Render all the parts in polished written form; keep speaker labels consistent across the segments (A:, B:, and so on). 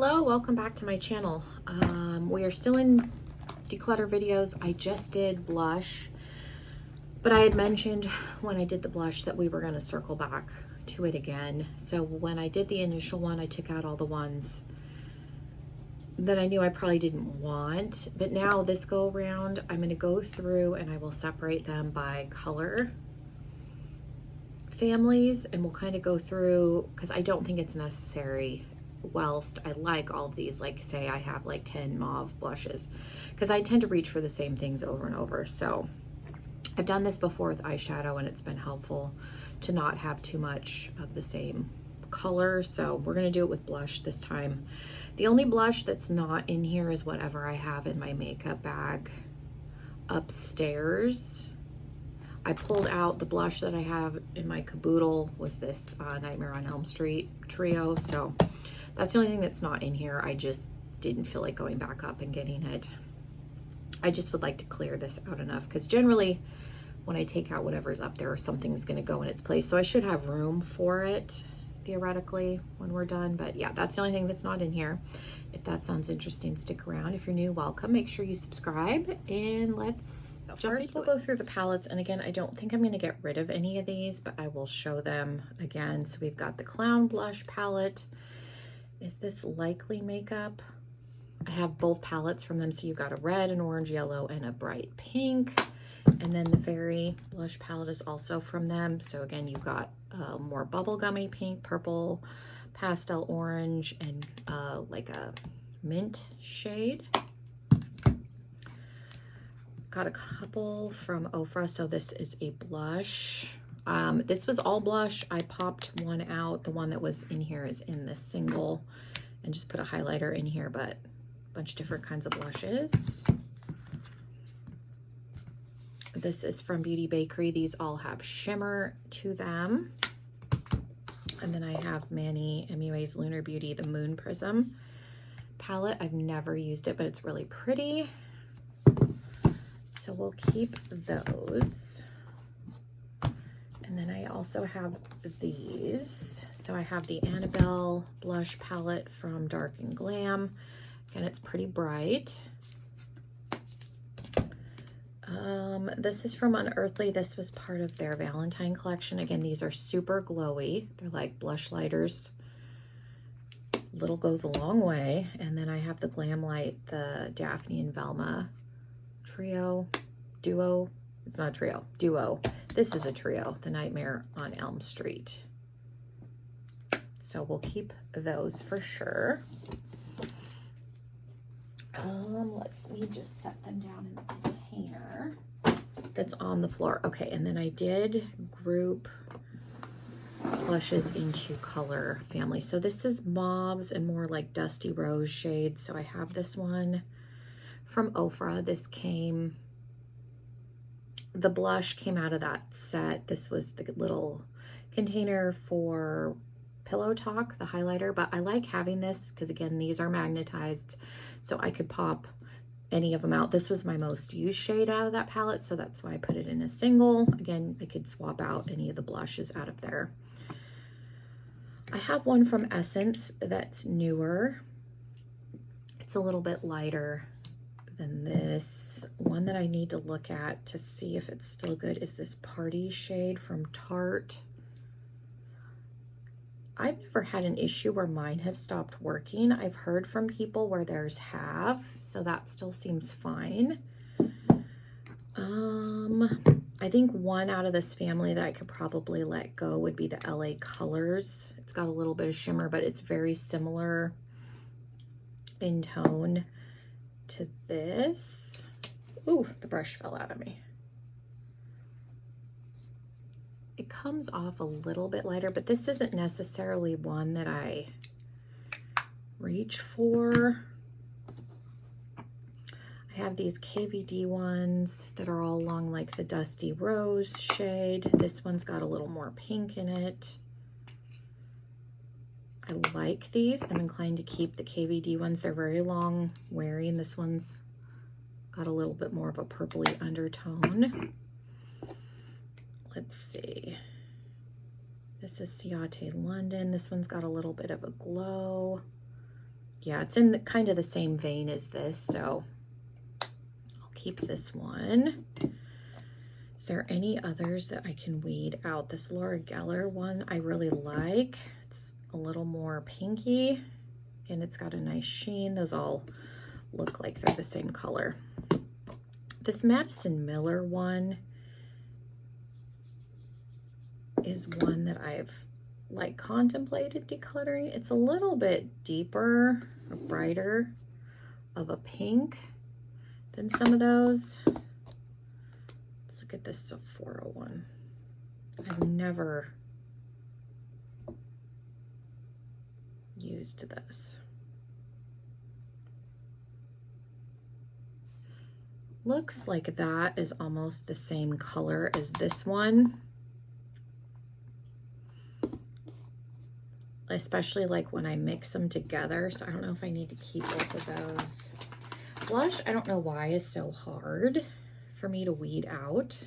A: Hello, welcome back to my channel. We are still in declutter videos. I just did blush, but I had mentioned when I did the blush that we were going to circle back to it again. So when I did the initial one, I took out all the ones that I knew I probably didn't want, but now this go around, I'm going to go through and I will separate them by color families, and we'll kind of go through, because I don't think it's necessary. Whilst I like all of these, like say I have like 10 mauve blushes, because I tend to reach for the same things over and over. So I've done this before with eyeshadow and it's been helpful to not have too much of the same color. So we're going to do it with blush this time. The only blush that's not in here is whatever I have in my makeup bag upstairs. I pulled out the blush that I have in my caboodle, was this Nightmare on Elm Street trio. So that's the only thing that's not in here. I just didn't feel like going back up and getting it. I just would like to clear this out enough, because generally when I take out whatever's up there, something's going to go in its place. So I should have room for it theoretically when we're done. But yeah, that's the only thing that's not in here. If that sounds interesting, stick around. If you're new, welcome. Make sure you subscribe, and let's jump into it. We'll go through the palettes. And again, I don't think I'm going to get rid of any of these, but I will show them again. So we've got the Clown Blush palette. Is this Likely Makeup? I have both palettes from them. So you've got a red, an orange, yellow, and a bright pink. And then the Fairy Blush palette is also from them. So again, you've got more bubblegummy pink, purple, pastel orange, and like a mint shade. Got a couple from Ofra. So this is a blush. This was all blush. I popped one out. The one that was in here is in this single, and just put a highlighter in here, but a bunch of different kinds of blushes. This is from Beauty Bakery. These all have shimmer to them. And then I have Manny MUA's Lunar Beauty, the Moon Prism palette. I've never used it, but it's really pretty. So we'll keep those. And then I also have these. So I have the Annabelle blush palette from Dark and Glam. Again, it's pretty bright. This is from Unearthly. This was part of their Valentine collection. Again, these are super glowy. They're like blush lighters. Little goes a long way. And then I have the Glam Light, the Daphne and Velma duo. It's not a trio, duo. This is a trio, the Nightmare on Elm Street. So we'll keep those for sure. Let me just set them down in the container that's on the floor. Okay, and then I did group blushes into color family. So this is mauves and more like dusty rose shades. So I have this one from Ofra. This came, the blush came out of that set. This was the little container for Pillow Talk, the highlighter, but I like having this because again, these are magnetized, so I could pop any of them out. This was my most used shade out of that palette, so that's why I put it in a single. Again, I could swap out any of the blushes out of there. I have one from Essence that's newer. It's a little bit lighter than this. One that I need to look at to see if it's still good is this Party shade from Tarte. I've never had an issue where mine have stopped working. I've heard from people where theirs have, so that still seems fine. I think one out of this family that I could probably let go would be the LA Colors. It's got a little bit of shimmer, but it's very similar in tone to this. Ooh, the brush fell out of me. It comes off a little bit lighter, but this isn't necessarily one that I reach for. I have these KVD ones that are all along like the Dusty Rose shade. This one's got a little more pink in it. I like these. I'm inclined to keep the KVD ones. They're very long wearing. This one's got a little bit more of a purpley undertone. Let's see. This is Ciate London. This one's got a little bit of a glow. Yeah, it's in kind of the same vein as this, so I'll keep this one. Is there any others that I can weed out? This Laura Geller one I really like. It's a little more pinky and it's got a nice sheen. Those all look like they're the same color. This Madison Miller one is one that I've like contemplated decluttering. It's a little bit deeper, or brighter of a pink than some of those. Let's look at this Sephora one. I've never used this. Looks like that is almost the same color as this one. Especially like when I mix them together. So I don't know if I need to keep both of those. Blush, I don't know why is so hard for me to weed out.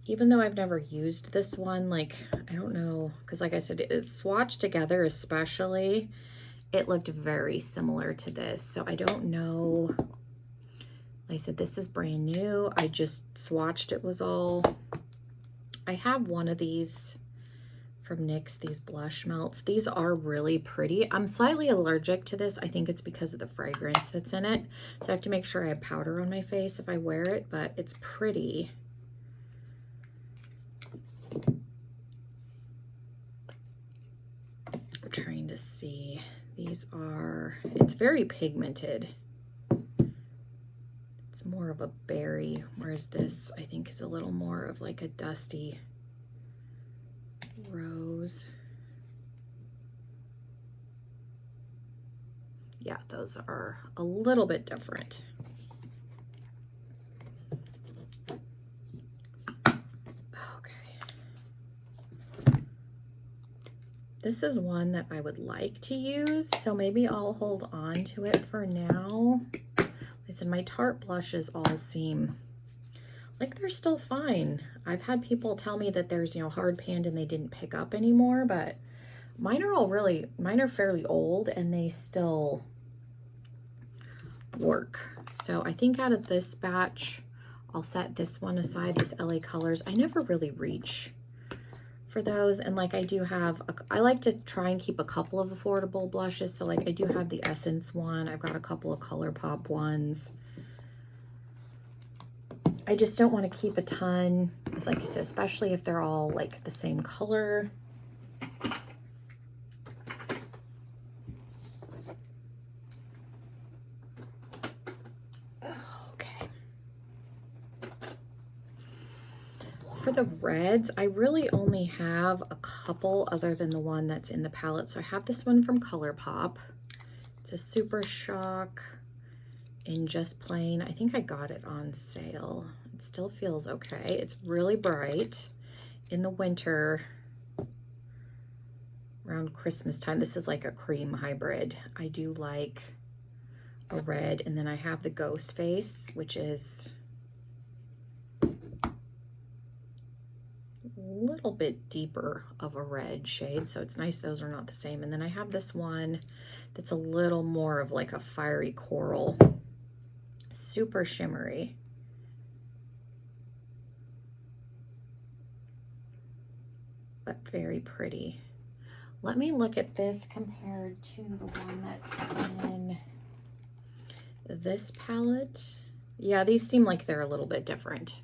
A: Even though I've never used this one, like, I don't know, because like I said, it's swatched together especially. It looked very similar to this. So I don't know. Like I said, this is brand new. I just swatched it was all. I have one of these from NYX, these blush melts. These are really pretty. I'm slightly allergic to this. I think it's because of the fragrance that's in it. So I have to make sure I have powder on my face if I wear it, but it's pretty. I'm trying to see. These are, it's very pigmented. It's more of a berry, whereas this I think is a little more of like a dusty rose. Yeah, those are a little bit different. This is one that I would like to use, so maybe I'll hold on to it for now. Like I said, my Tarte blushes all seem like they're still fine. I've had people tell me that there's, you know, hard panned and they didn't pick up anymore, but mine are fairly old and they still work. So I think out of this batch, I'll set this one aside, this LA Colors. I never really reach for those, and like I do have I like to try and keep a couple of affordable blushes, so like I do have the Essence one. I've got a couple of ColourPop ones. I just don't want to keep a ton, like I said, especially if they're all like the same color. For the reds, I really only have a couple other than the one that's in the palette. So I have this one from ColourPop. It's a Super Shock in Just Plain. I think I got it on sale. It still feels okay. It's really bright in the winter around Christmas time. This is like a cream hybrid. I do like a red, and then I have the Ghost Face, which is little bit deeper of a red shade, so it's nice those are not the same. And then I have this one that's a little more of like a fiery coral, super shimmery. But very pretty. Let me look at this compared to the one that's in this palette. Yeah, these seem like they're a little bit different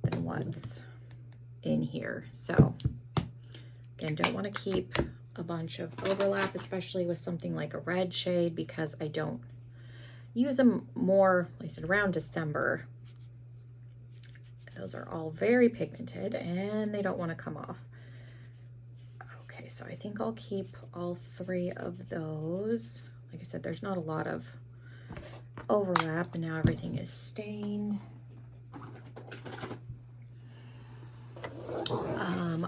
A: than what's in here. So again, don't want to keep a bunch of overlap, especially with something like a red shade, because I don't use them more, like I said, around December. Those are all very pigmented and they don't want to come off. Okay, so I think I'll keep all three of those. Like I said, there's not a lot of overlap, and now everything is stained.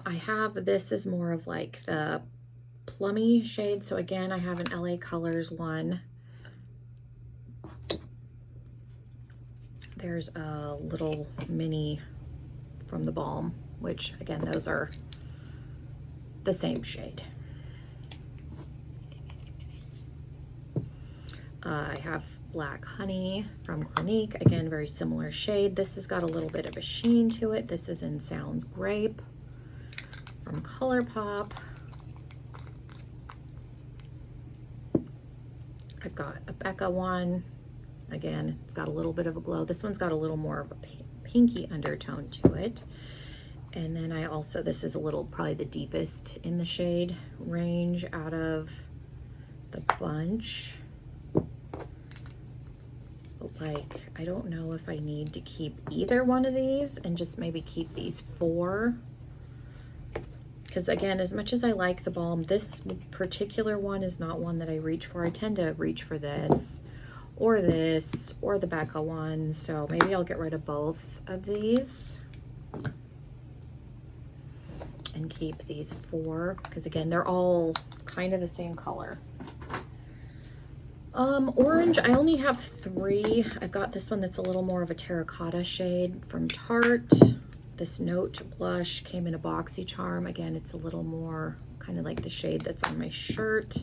A: I have, this is more of like the plummy shade. So again, I have an LA Colors one There's a little mini from the Balm, which again, those are the same shade. I have Black Honey from Clinique, again, very similar shade. This has got a little bit of a sheen to it. This is in Sounds Grape from ColourPop. I've got a Becca one. Again, it's got a little bit of a glow. This one's got a little more of a pinky undertone to it. And then I also, this is a little, probably the deepest in the shade range out of the bunch. But like, I don't know if I need to keep either one of these and just maybe keep these 4. Because again, as much as I like the Balm, this particular one is not one that I reach for. I tend to reach for this or the Becca one. So maybe I'll get rid of both of these and keep these 4. Because again, they're all kind of the same color. Orange, I only have 3. I've got this one that's a little more of a terracotta shade from Tarte. This Note blush came in a BoxyCharm. Again, it's a little more kind of like the shade that's on my shirt.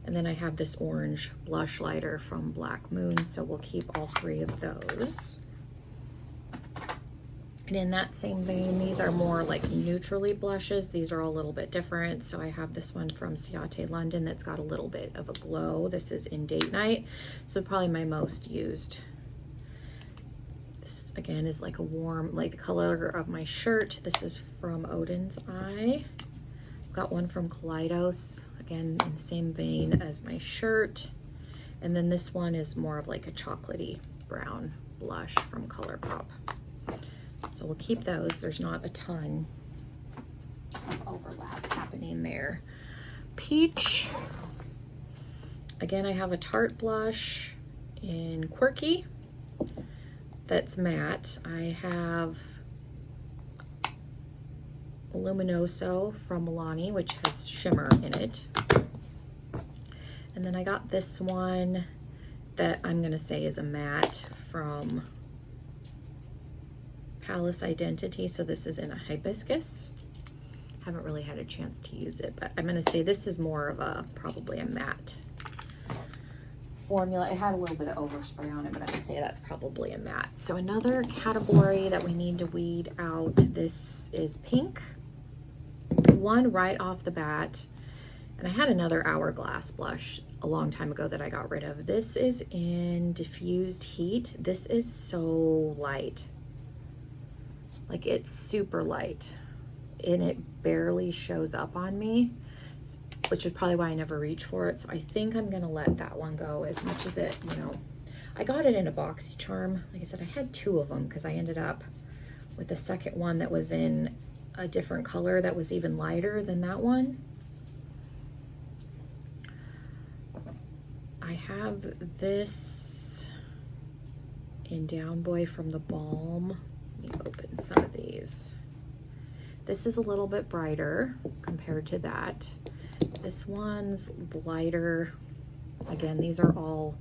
A: And then I have this orange blush lighter from Black Moon, so we'll keep all 3 of those. And in that same vein, these are more like neutrally blushes. These are a little bit different. So I have this one from Ciate London that's got a little bit of a glow. This is in Date Night, so probably my most used. Again is like a warm, like the color of my shirt. This is from Odin's Eye. I've got one from Kaleidos, again in the same vein as my shirt. And then this one is more of like a chocolatey brown blush from ColourPop. So we'll keep those. There's not a ton of overlap happening there. Peach. Again, I have a Tarte blush in Quirky. That's matte. I have Luminoso from Milani, which has shimmer in it. And then I got this one that I'm gonna say is a matte from Palace Identity. So this is in a hibiscus. Haven't really had a chance to use it, but I'm gonna say this is more of a, probably a matte formula. It had a little bit of overspray on it, but I would say that's probably a matte. So another category that we need to weed out, this is pink. One right off the bat, and I had another Hourglass blush a long time ago that I got rid of. This is in Diffused Heat. This is so light. Like, it's super light and it barely shows up on me, which is probably why I never reach for it. So I think I'm gonna let that one go, as much as it, you know, I got it in a BoxyCharm. Like I said, I had 2 of them because I ended up with the second one that was in a different color that was even lighter than that one. I have this in Down Boy from the Balm. Let me open some of these. This is a little bit brighter compared to that. This one's lighter. Again, these are all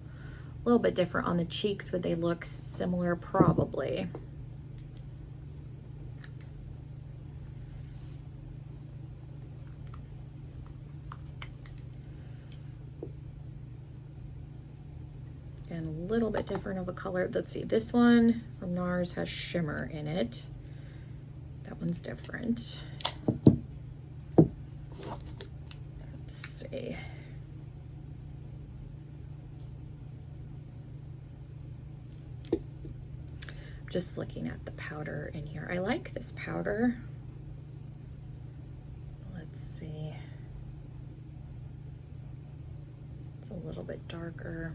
A: a little bit different on the cheeks. Would they look similar? Probably. And a little bit different of a color. Let's see, this one from NARS has shimmer in it. That one's different. Let's see. I'm just looking at the powder in here. I like this powder. Let's see. It's a little bit darker.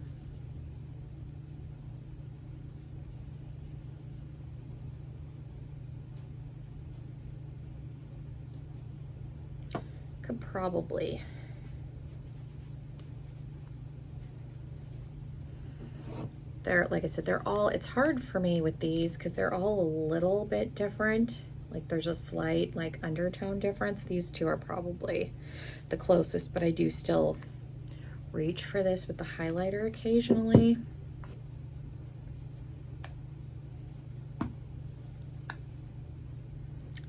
A: Could probably they're, like I said, they're all, it's hard for me with these because they're all a little bit different. Like, there's a slight like undertone difference. These 2 are probably the closest, but I do still reach for this with the highlighter occasionally.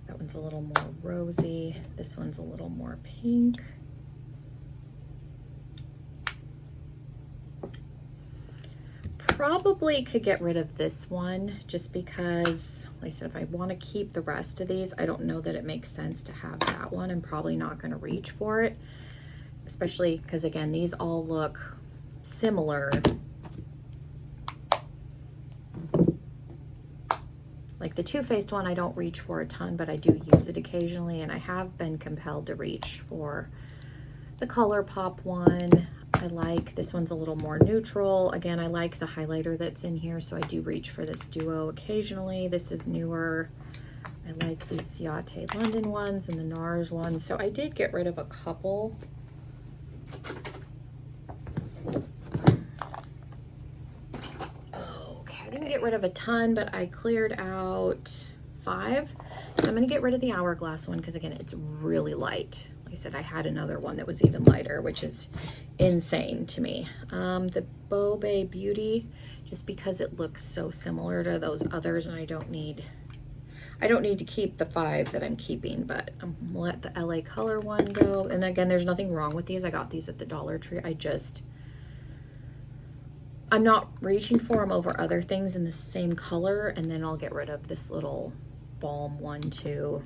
A: That one's a little more rosy. This one's a little more pink. Probably could get rid of this one just because, like I said, if I want to keep the rest of these, I don't know that it makes sense to have that one. I'm probably not going to reach for it, especially because, again, these all look similar. Like the Too Faced one, I don't reach for a ton, but I do use it occasionally, and I have been compelled to reach for the ColourPop one. I like this one's a little more neutral. Again, I like the highlighter that's in here, so I do reach for this duo occasionally. This is newer. I like these Ciate London ones and the NARS ones. So I did get rid of a couple. Okay, I didn't get rid of a ton, but I cleared out 5. So I'm gonna get rid of the Hourglass one because, again, it's really light. Like I said, I had another one that was even lighter, which is insane to me. The Bobe Beauty, just because it looks so similar to those others, and I don't need to keep the 5 that I'm keeping, but I'm gonna let the LA Color one go. And again, there's nothing wrong with these. I got these at the Dollar Tree. I'm not reaching for them over other things in the same color, and then I'll get rid of this little Balm one too.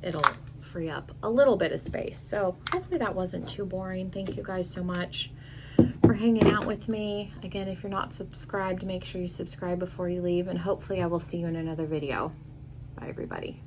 A: It'll free up a little bit of space. So hopefully that wasn't too boring. Thank you guys so much for hanging out with me. Again, if you're not subscribed, make sure you subscribe before you leave, and hopefully I will see you in another video. Bye, everybody.